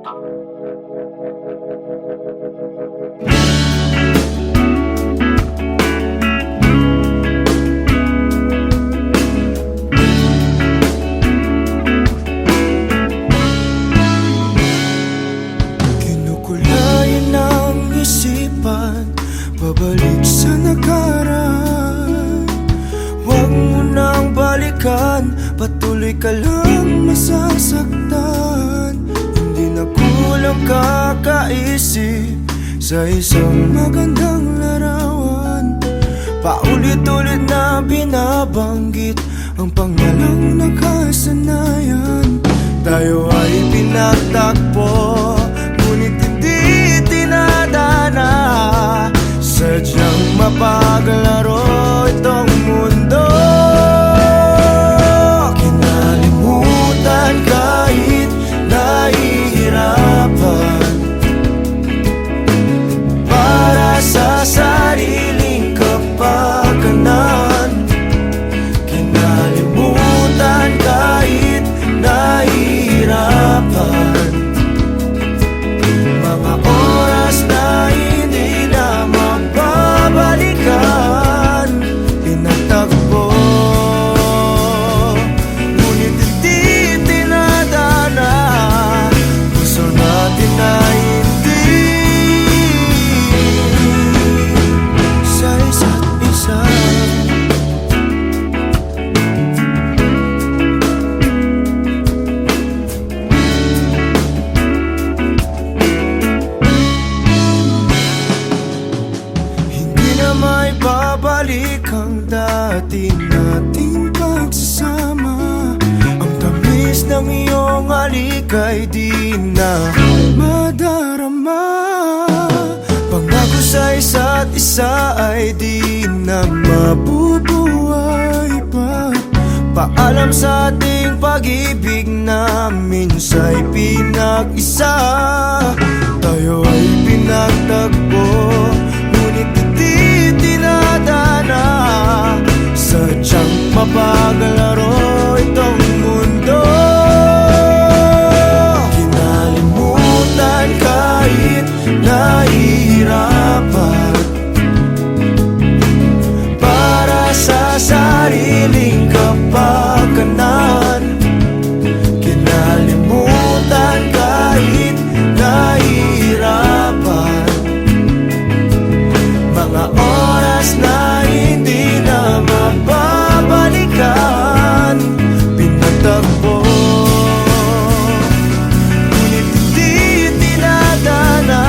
Kinukulayan ng isipan, pabalik sa nakaraan. Huwag mo nang balikan, patuloy ka lang masasaktan. Hindi na kulang kakaisip sa isang magandang larawan. Paulit-ulit na binabanggit ang pangalang nakasanayan. Tayo ay pinagtagpo, ngunit hindi tinadana. Sadyang mapaglaro itong mundo. Kinalimutan kahit nahihirapan, para sa sariling kapakanan. Kinalimutan kahit nahihirapan, mga oras na hindi na mababalikan. Pinagtagpo, ngunit hindi tinadana. Gusto natin na hindi sa isa't isa. May babalik ang dati nating pagsasama. Ang tamis ng iyong halik ay di na madarama. Pangako sa isa't isa ay di na mabubuhay pa. Paalam sa ating pag-ibig na minsa'y pinag-isa. Tayo ay pinagtagpo, ngunit hindi tinadana. Sadyang mapaglaro itong mundo. Kinalimutan kahit nahihirapan, para sa sariling kapakanan. Kinalimutan kahit nahihirapan, mga oras na hindi na mababalikan. Pinagtagpo, ngunit hindi tinadana.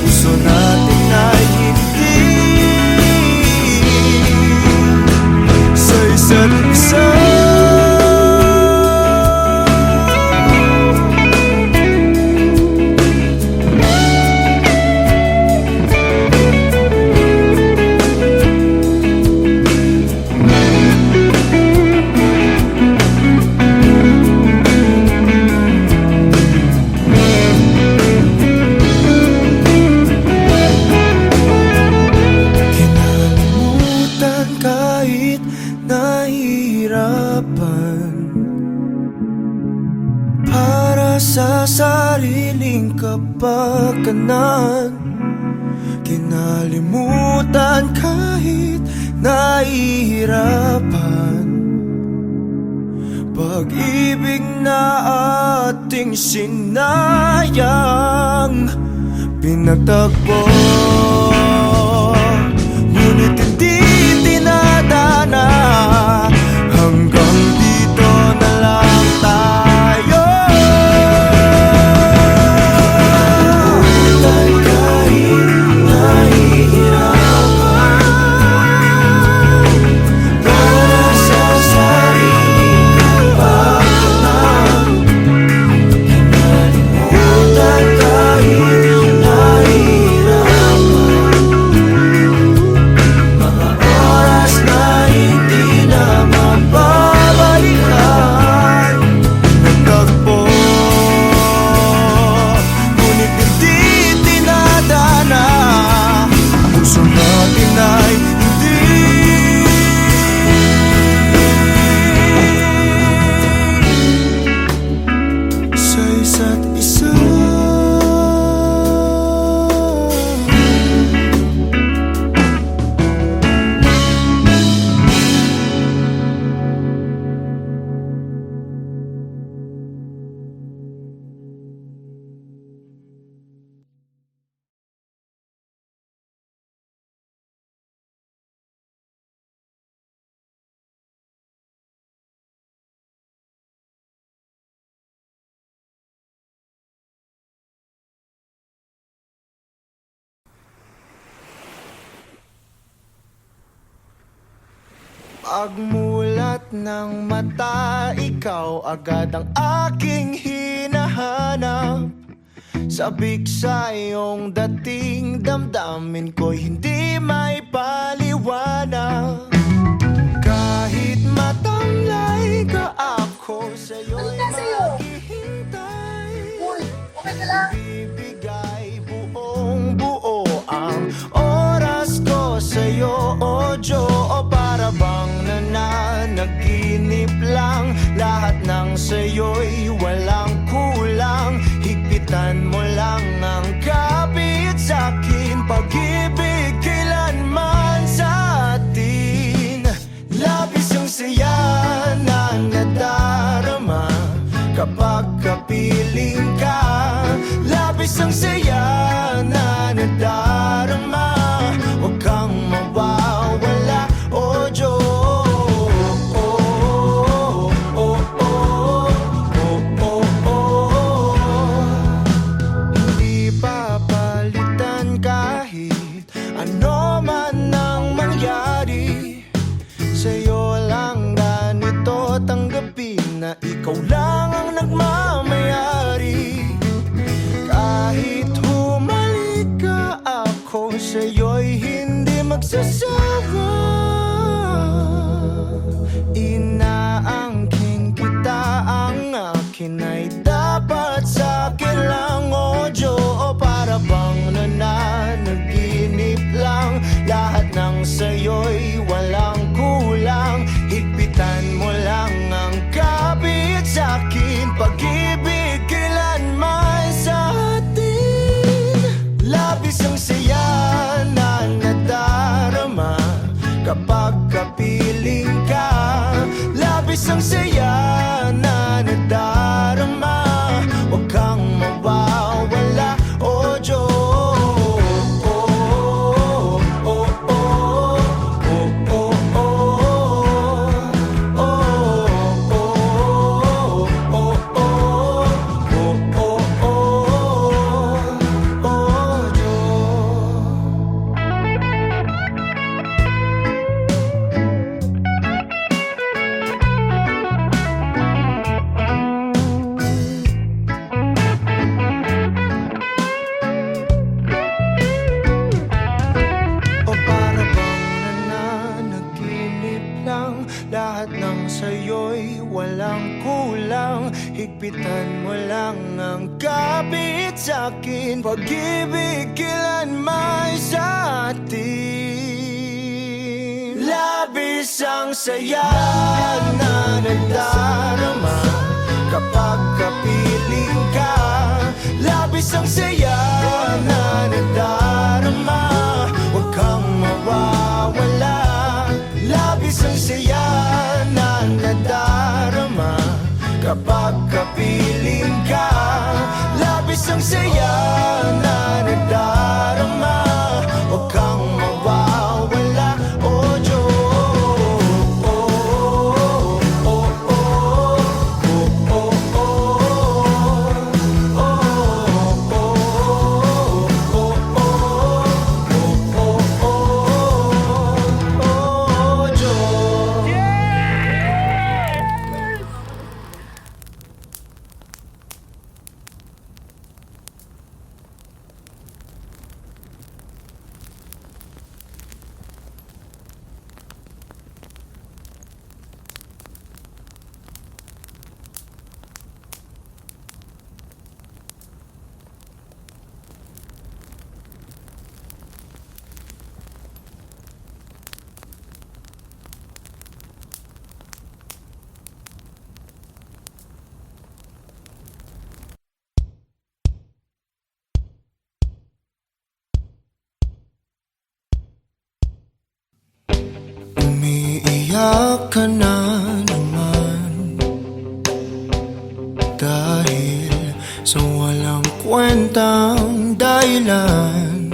Gusto natin na hindi sa isa't isa. Kahit nahihirapan, para sa sariling kapakanan. Kinalimutan kahit nahihirapan, pag-ibig na ating sinayang. Pinagtagpo, ngunit hindi tinadana. Hanggang dito na lang tayo. Kahit nahihirapan, para sa sariling kapakanan. Kinalimutan kahit nahihirapan, mga oras na hindi na Pagmulat ng mata, ikaw agad ang aking hinahanap. Sabik sa iyong dating, damdamin ko'y hindi may paliwanag. Kahit matamlay ka, ako sa'yo'y maghihintay. Bibigay buong buo ang oras ko sa'yo, o Diyo. O para bang nananaginip lang, lahat ng sa'yo'y walang kulang. Higpitan mo lang ang kapit sa'kin, pag-ibig kailanman sa atin. Labis ang saya na nadarama kapag kapiling ka. Labis ang saya na nadarama, huwag kang mawawala, o Diyos. Hindi papalitan kahit ano man ang mangyari. Sa'yo lang ganito tanggapin na ikaw lang ang nagmamayari. Kahit humalik ka, ako sa'yo'y hindi magsasawa. Inaangkin kita, ang akin ay dapat sa'kin lang, o Diyo. O para bang nananaginip lang, lahat ng sa'yo'y walang kulang. Higpitan mo lang ang kapit sa'kin, pag-ibig kailanman sa atin. Labis ang saya na nadarama kapag kapiling ka. Labis ang saya na nadarama, huwag kang mawawala, o Diyos. Lahat ng sa'yo'y walang kulang. Higpitan mo lang ang kapit sa'kin, pag-ibig kailanman sa atin. Labis ang saya na nadarama kapag kapiling ka. Labis ang saya na nadarama, huwag kang mawawala. Labis ang saya na nadarama kapag kapiling ka. Labis ang saya na nadarama, huwag kang mawawala, o Diyos. Umiiyak ka na naman dahil sa walang kwentang dahilan.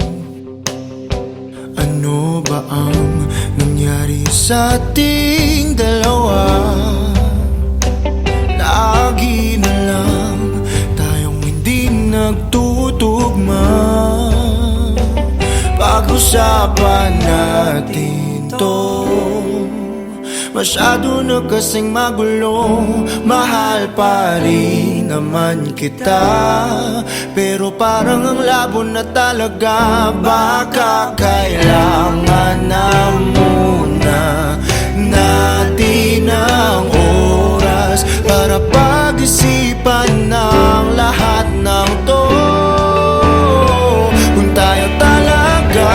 Ano ba ang nangyari sa ating dalawa? Lagi na lang tayong hindi nagtutugma. Pag-usapan natin to, Masyado na kasing magulo, mahal pa rin naman kita. Pero parang ang labo na talaga, baka kailangan na muna natin ang oras para pag-isipan ng lahat ng to. Kung tayo talaga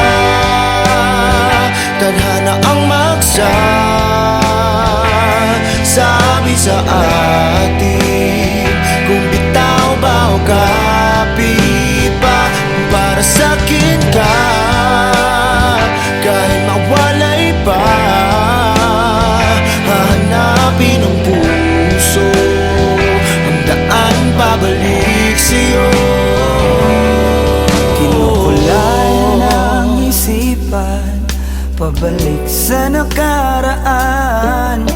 tadhana ang sabi sa atin, kung bitaw ba o kapit pa, para sa'kin ka kahit mawalay pa. Hahanapin ang puso ang daan pabalik sa'yo. Kinukulayan ang isipan pabalik sa nakaraan.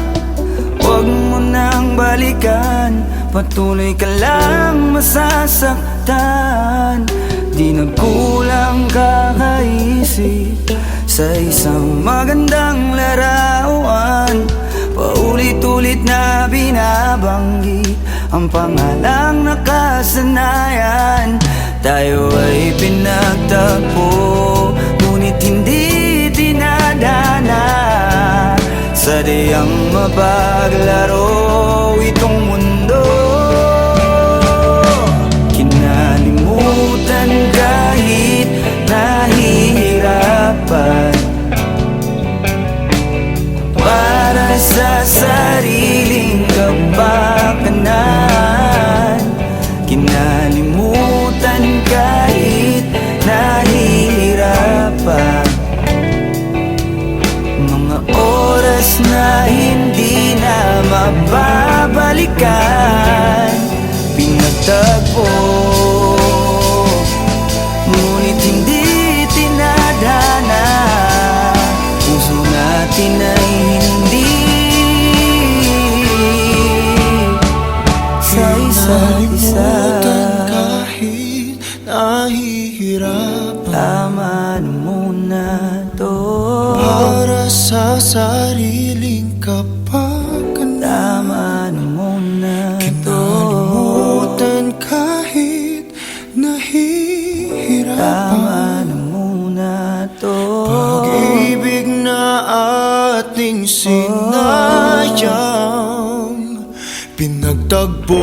Huwag mo nang balikan, patuloy ka lang masasaktan. Di nagkulang kakaisip sa isang magandang larawan. Paulit-ulit na binabanggit ang pangalang nakasanayan. Tayo ay pinagtagpo, ngunit hindi dinadana. Sadyang mapaglaro itong mundo. Kinalimutan kahit nahihirapan, para sa sariling kapakanan. Kinalimutan kahit nahihirapan, mga oras na hindi na mababalikan. Pinagtagpo, ngunit hindi tinadhana. Puso natin ay hindi sa isa't isa. Kahit nahihirapan, Tama na muna to, para sa sariling kapakanan. tama na muna to, Kinalimutan kahit nahihirapan, tama na muna to. pag-ibig na ating sinayang pinagtagpo,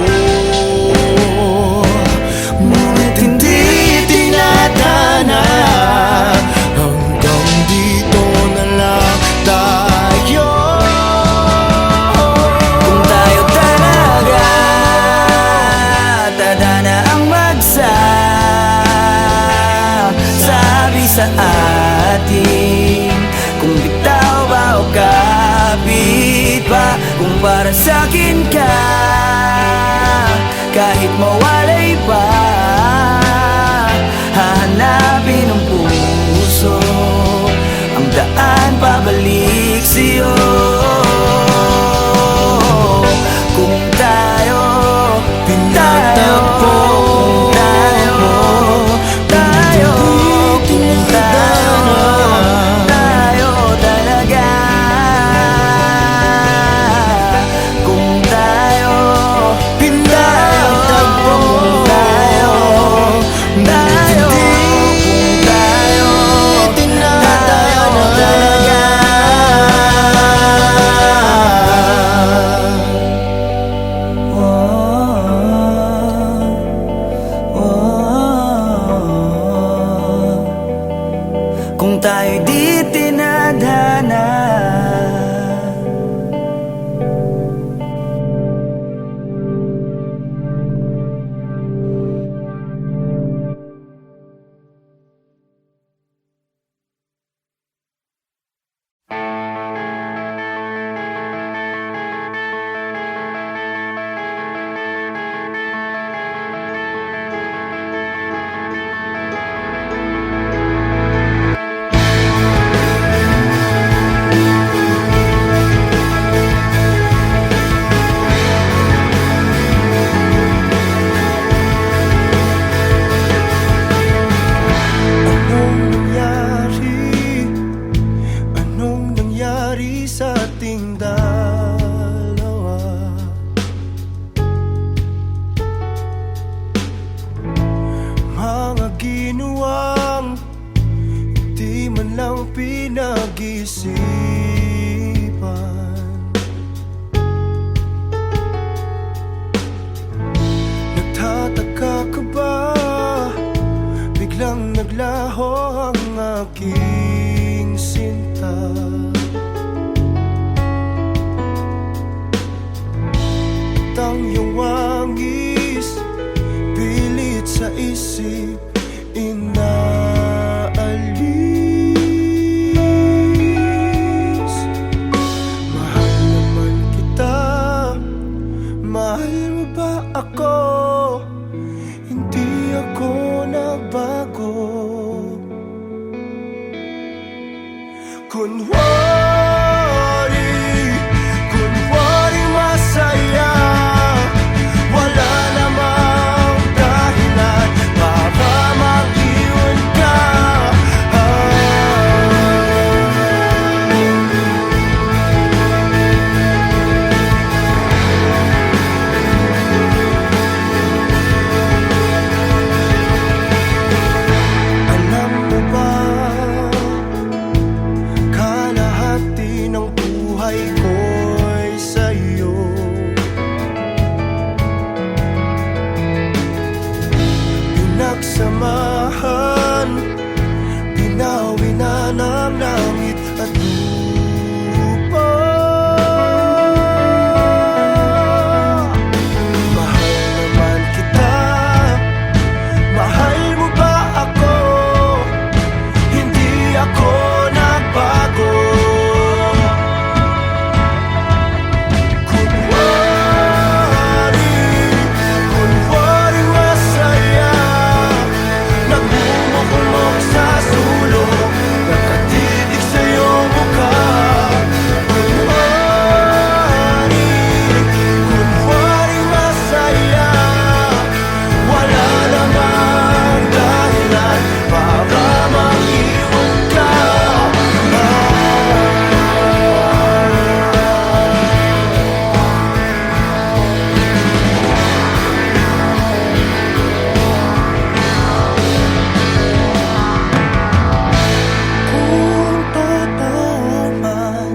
ngunit hindi tinadhana. Hanggang dito na lang tayo. Kung tayo talaga tadhana ang sabi sa atin, kung bitaw ba o kapit pa, kung para sa'kin ka kahit mawalay pa. Hahanapin ng puso ang daan pabalik sa'yo. Kung tayo Pinagtagpo, kung tayo talaga, kung tayo pinagtagpo, kung tayo tinadhana talaga. Kung tayo di tinadhana. aking sinta. Ang iyong wangis, pilit sa isip, inaalis. Mahal naman kita, mahal mo ba ako? Hindi ako nagbago. Kunwari masaya, wala namang dahilan para mag-iwan ka. Alam mo ba, kalahati ng buhay ko'y sa'yo. Pinagsamahan, binawi na ng langit at lupa. Mahal naman kita, mahal mo ba ako? Hindi ako nagbago. Kunwari masaya, nagmumukmok sa sulok, nakatitig sa iyong mukha. Kunwari masaya, wala namang dahilan para mag-iwan ka. Kung totoo man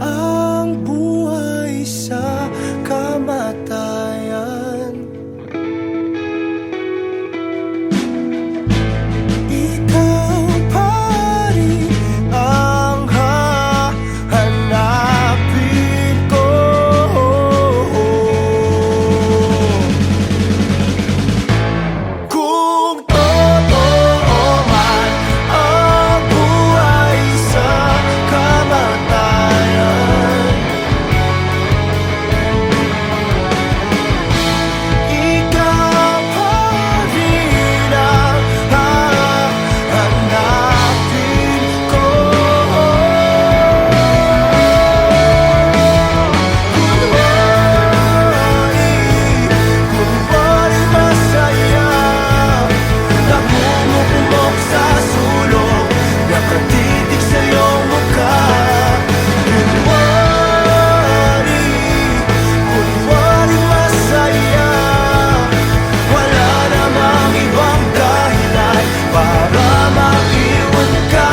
ang buhay sa kamatayan, ikaw pa rin ang hahanapin ko. Kung totoo man ang buhay sa kamatayan, ikaw pa rin ang hahanapin ko. Kunwari masaya, nagmumukmok sa sulok, nakatitig sa iyong mukha. Kunwari masaya, wala namang ibang dahilan para mag-iwan ka.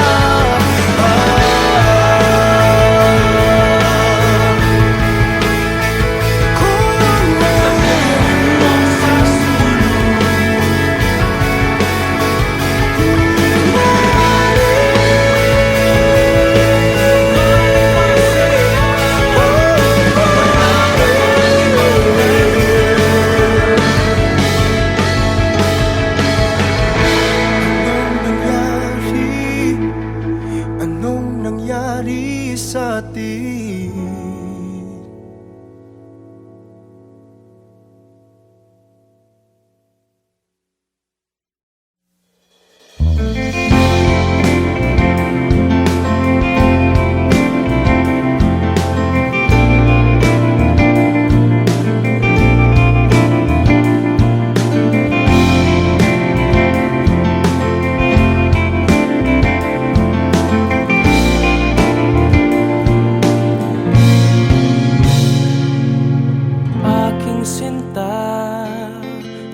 Anong nangyari sa atin?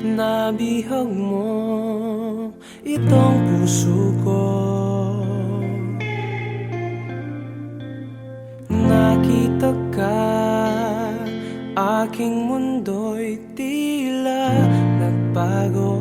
Nabihag mo itong puso ko. Nakita ka, aking mundo'y tila nagbago.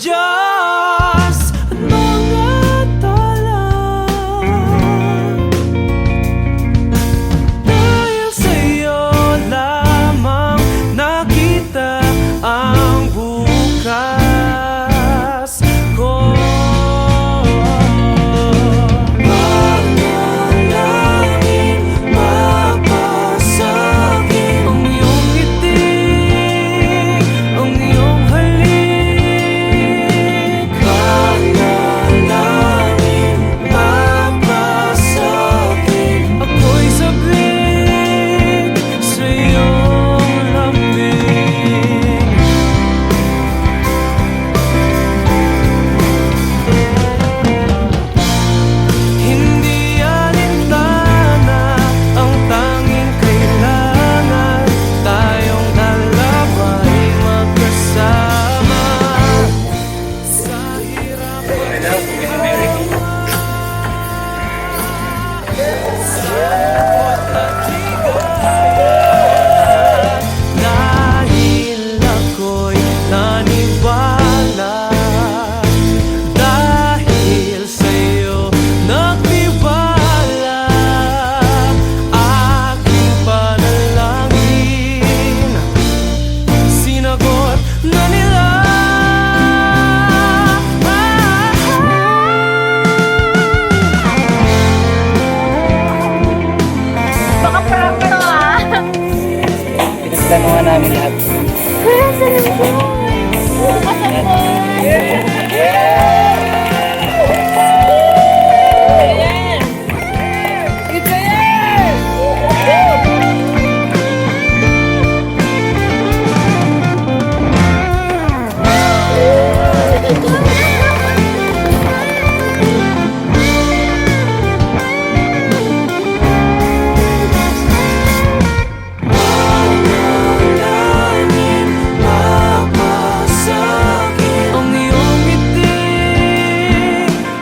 Diyos at mga tala. Dahil sa'yo lamang nakita ang bukas ko. Panalangin, mapasagin ang iyong ngiti, ang iyong halik. Panalangin, mapasagin ako'y sabik sa iyong lambing. Hindi alintana ang tanging kailangan, tayong dalawa ay magkasama sa hirap at dahil ako'y naniwala, dahil sa'yo nagtiwala, aking panalangin sinagot na nila. Baka prank to ah. Pinagplanuhan namin lahat. Kuya, saan mo? Bukas ako. Panalangin, mapasagin ang iyong ngiti,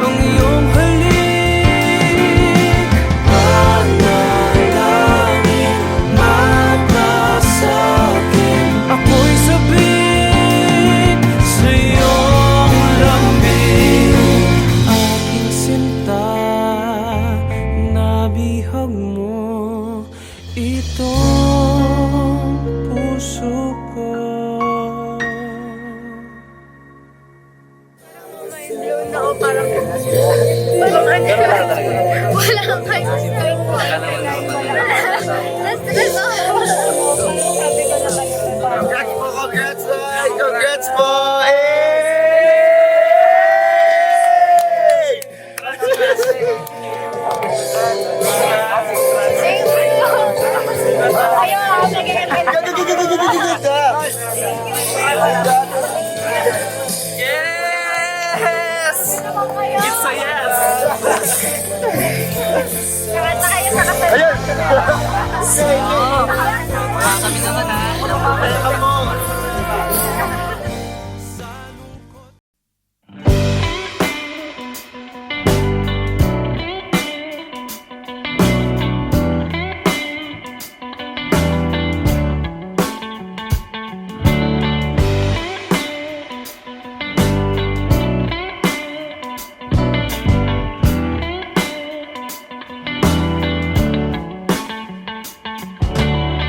ang iyong halik. Panalangin, mapasagin ako'y sabik sa iyong lambing. Aking sinta, nabihag mo itong puso ko. No, parang wala kayo. Let's go. Congrats, boy! Congrats, boy! Ayun, Yes! It's a yes! Kanta kayo sa kasal. Kami naman ha.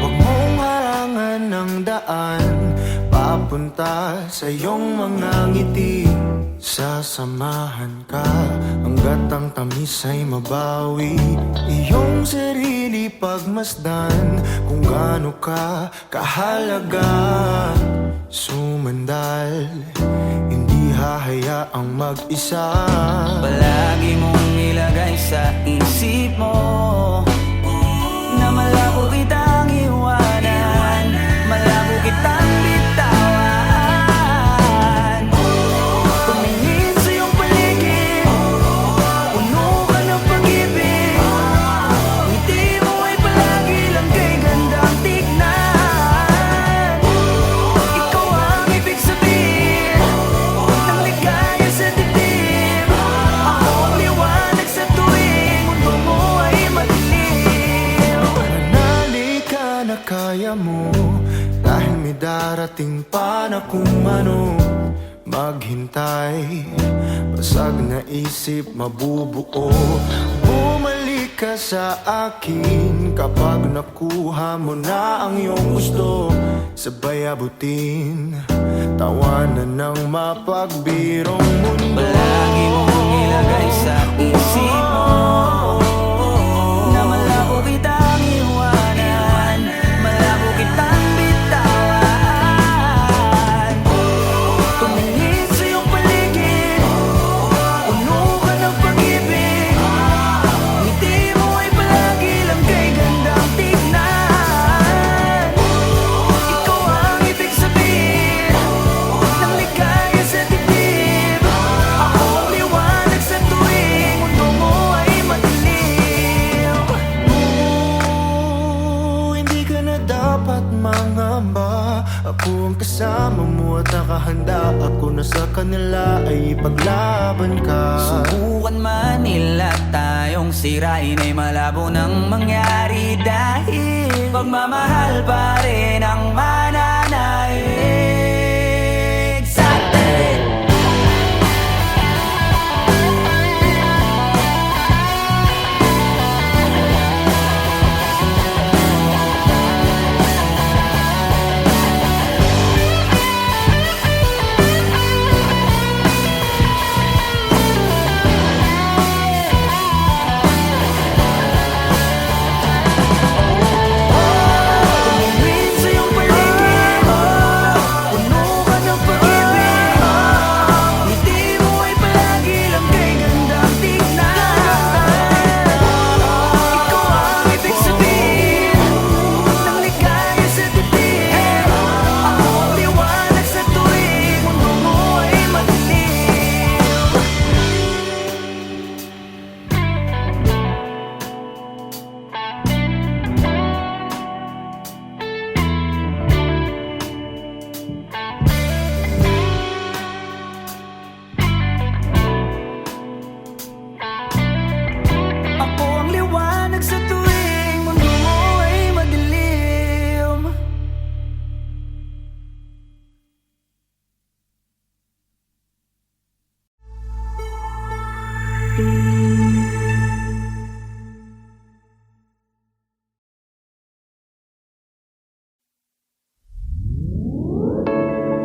Huwag mong harangan ng daan papunta sa iyong mga ngiti. Sasamahan ka hanggat ang tamis ay mabawi. Iyong sarili pagmasdan kung gaano ka kahalaga. Sumandal, hindi hahayaang mag-isa. Palagi mong ilagay sa isip mo na malabo kitang iwanan, malabo kitang bitawan. Tumingin sa iyong paligid, puno ka ng pag-ibig. Ngiti mo ay palagi lang kay gandang tignan. Ikaw ang ibig sabihin ng ligaya sa dibdib. Ako ang liwanag sa tuwing mundo mo ay madilim. Manalik maghintay. Basag na isip mabubuo. Bumalik ka sa akin kapag nakuha mo na ang iyong gusto. Sabay abutin, tawanan ng mapagbirong mundo. Palagi mong ilagay sa isip mo na malabo kitang iwanan, malabo kitang bitawan. Tumingin sa iyong paligid, puno ka ng pag-ibig. Ngiti mo ay palagi lang kay gandang tignan. Ikaw ang ibig sabihin ng ligaya sa dibdib. Ako ang liwanag sa tuwing mundo mo ay madilim. Hindi ka na dapat mangamba. Ako ang kasama mo at nakahanda. Ako na sa kanila ay ipaglaban ka. Subukan man nila tayong sirain ay malabo nang mangyari, dahil pagmamahal pa rin ang mananaig sa atin. Tumingin sa iyong paligid, puno ka ng pag-ibig. Ngiti mo ay palagi lang kay gandang tignan. Ikaw ang ibig sabihin ng ligaya sa dibdib. Ako ang liwanag sa tuwing mundo mo ay madilim. Ako ang liwanag sa tuwing mundo mo ay madilim.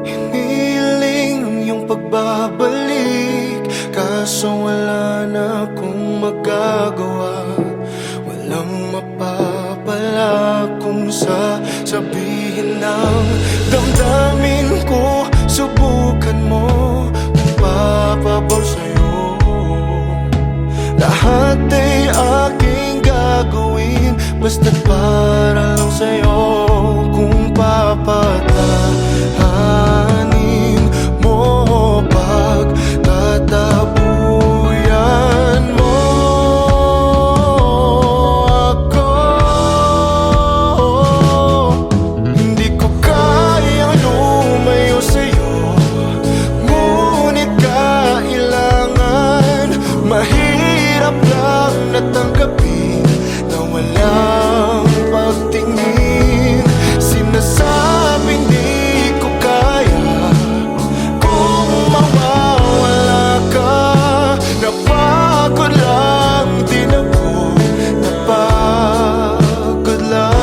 Hiniling ang iyong pagbabalik, kaso wala na akong magagawa. Walang mapapala kung sasabihin ng damdamin ko. Subukan mo kung papabor sa'yo. Lahat ay aking gagawin, basta't para lang sa'yo. Kung papatahanin mo, pagtatabuyan mo ako. Hindi ko kayang lumayo sa'yo, ngunit kailangan. Mahirap lang natanggapin na walang pagtingin. Sinasabing di ko kaya kung mawawala ka. Napagod lang din ako, napagod lang.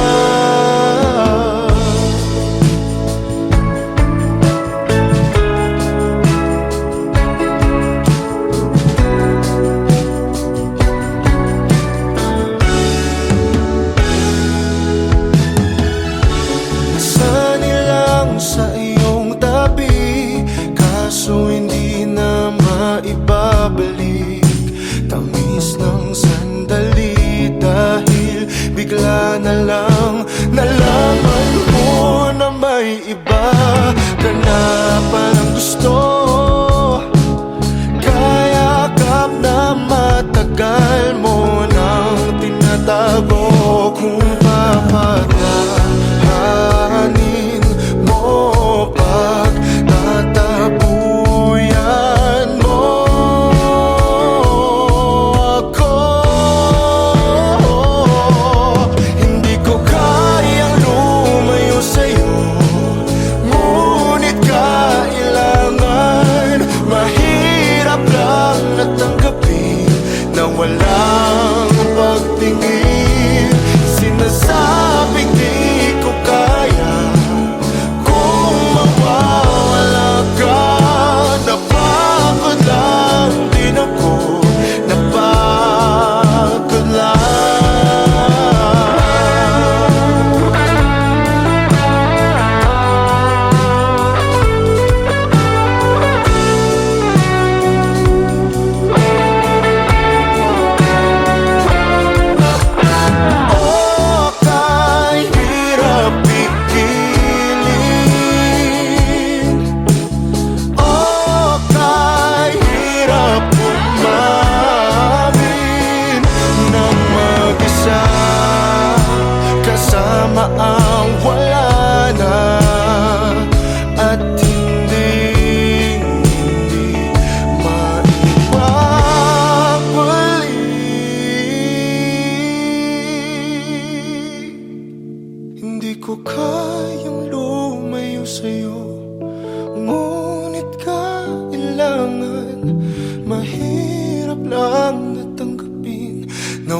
Sanilang sa iyong tabi, kaso hindi na maibabalik. Tamis ng sandali, dahil bigla na lang nalaman ko na may iba ka na palang gusto. Kaya kap na matagal mo nang tinatago. Kung papatahanin mo, pagtatabuyan mo ako. Hindi ko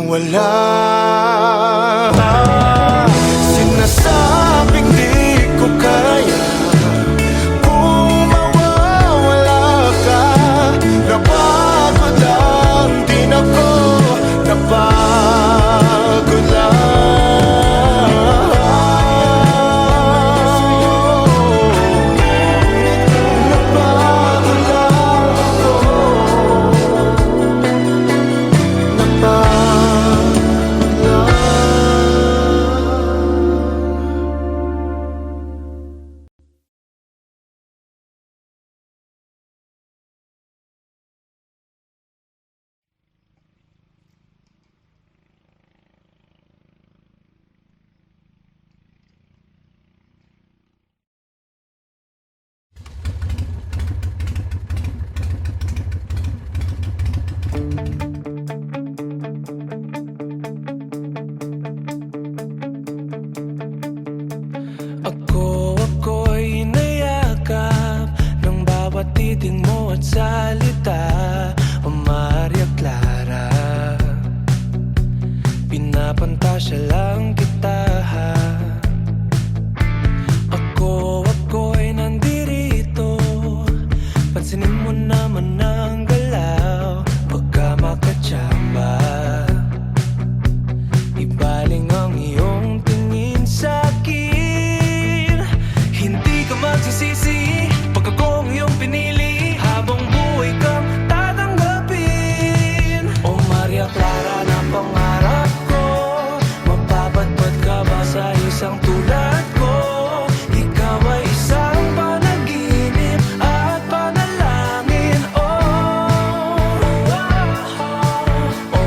wala. Sinasabing di ko kaya kung mawawala ka. Napagod lang din ako, napagod lang. Napagod lang ako, napagod lang. Ako'y inayakap ng bawat titing mo at salita. O Maria Clara, pinapantasya lang kita. Ako'y nandirito, pansinin mo naman ang galaw. Pagka makatsamba, ibaling ang iyong tingin sa'kin. Hindi ka magsisisi pag akong iyong pinili. Habang buhay kang tatanggapin. O Maria Clara na pangarap ko, mapapadpad ka ba sa isang tulad ko? Ikaw ay isang panaginip at panalangin. O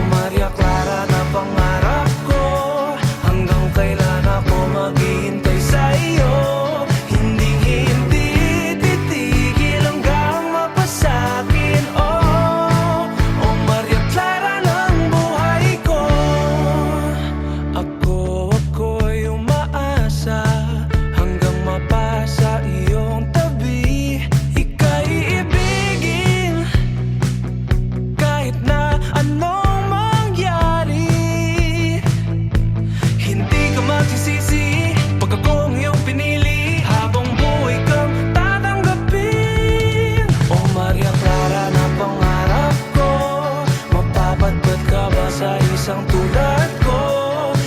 Maria Clara na pangarap ko, hanggang kailan ako maghihintay sa iyo. Hindi titigil hanggang mapasakin. O Maria Clara ng buhay ko. Ako'y umaasa hanggang mapasa iyong tabi. Ika'y ibigin kahit na anong mangyari. Hindi ka magsisisi pag akong iyong pinili. Habang buhay kang tatanggapin. O Maria Clara na pangarap ko, mapapadpad ka ba sa isang tulad ko?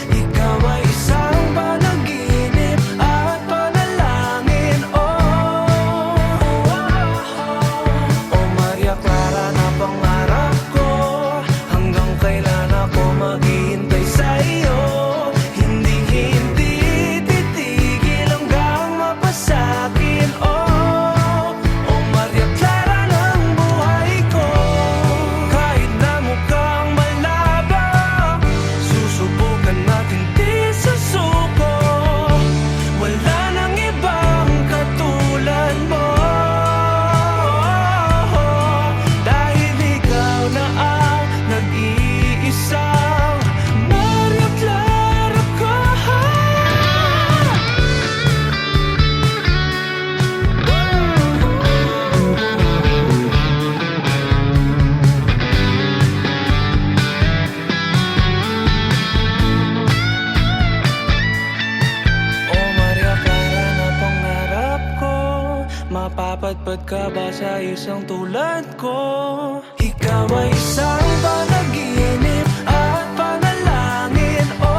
Ikaw ay isang panaginip at panalangin. O Maria Clara na pangarap ko, hanggang kailan ako maghihintay sa iyo. Hindi titigil hanggang mapasakin. O Maria Clara ng buhay ko. Kahit na mukhang malabo, susubukan natin di susuko. Wala nang ibang katulad mo, dahil ikaw na ang nag-iisang Maria Clara ko. O Maria Clara na pangarap ko, mapapadpad ka ba sa isang tulad ko? Ikaw ay isang panaginip at panalangin. O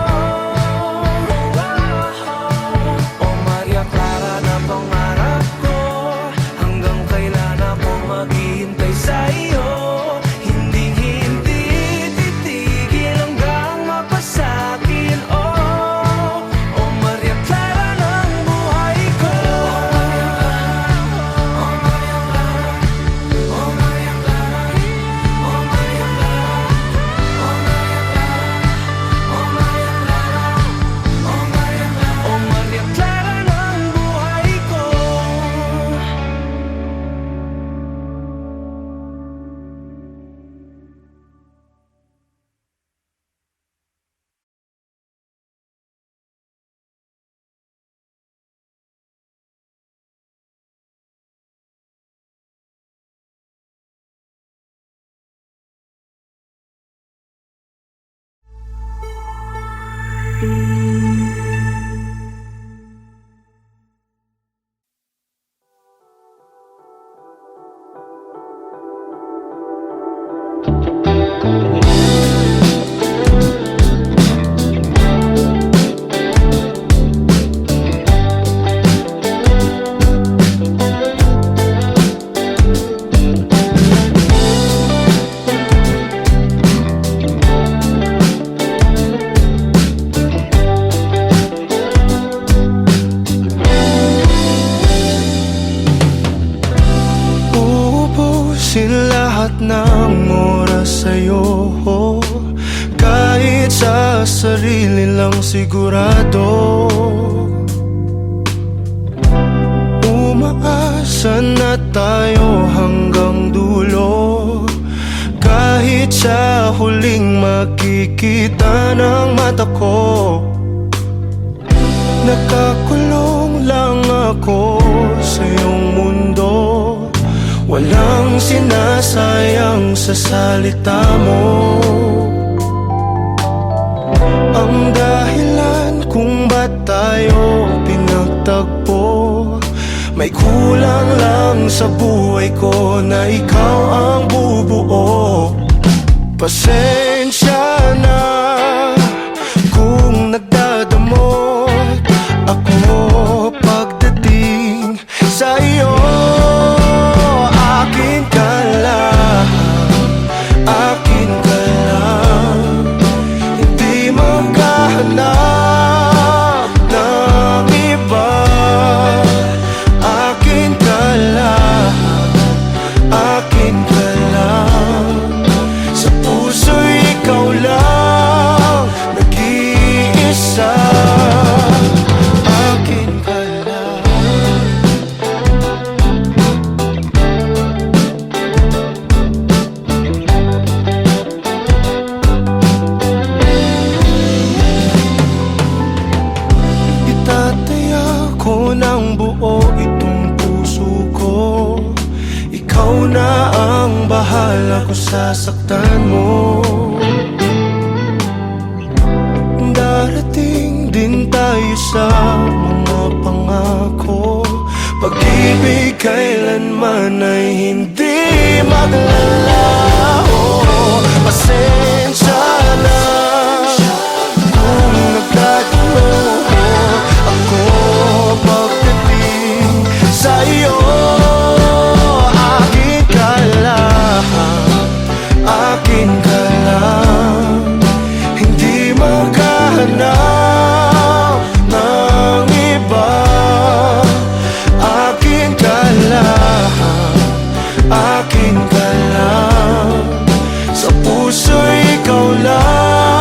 Maria Clara na pangarap ko, hanggang kailan ako maghihintay sa iyo. Hindi titigil hanggang mapasakin. O Maria Clara ng buhay ko. O Maria Clara, o Maria Clara, o Maria Clara. Uubusin lahat ng oras sa'yo, kahit sa sarili lang sigurado. Umaasa na tayo hanggang dulo, kahit sa huling makikita ng mata ko. Nakakulong lang ako sa iyong mundo, walang sinasayang sa salita mo. Ang dahilan kung ba't tayo pinagtagpo, may kulang lang sa buhay ko na ikaw ang bubuo. Pasensya na kung nagdadamot ako pagdating sa iyo. Akin ka lang, akin ka lang, hindi maghahanap ng iba. Akin ka lang, akin ka lang, sa puso'y ikaw lang nag-iisa. Akin ka lang. Itataya ko ng buo itong puso ko, ikaw na ang bahala kung sasaktan mo. Darating din tayo sa mga pangako, pag-ibig kailanman ay hindi maglalaho. Pasensya na kung nagkatino ako pagdating sa iyo. Akin ka lang, akin ka lang, hindi maghahanap ng iba. Akin ka lang, akin ka lang, sa puso'y ikaw lang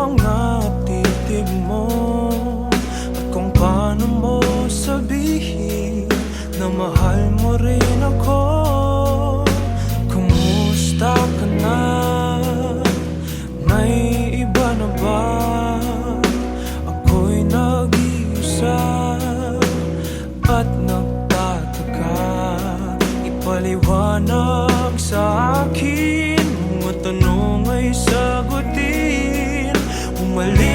mga titig mo at kung paano mo sabihin na mahal mo rin ako. Kumusta ka na? May iba na ba? Ako'y nag-iisa at nagtataka. Ipaliwanag sa akin, mga tanong ay sagutin. Umalis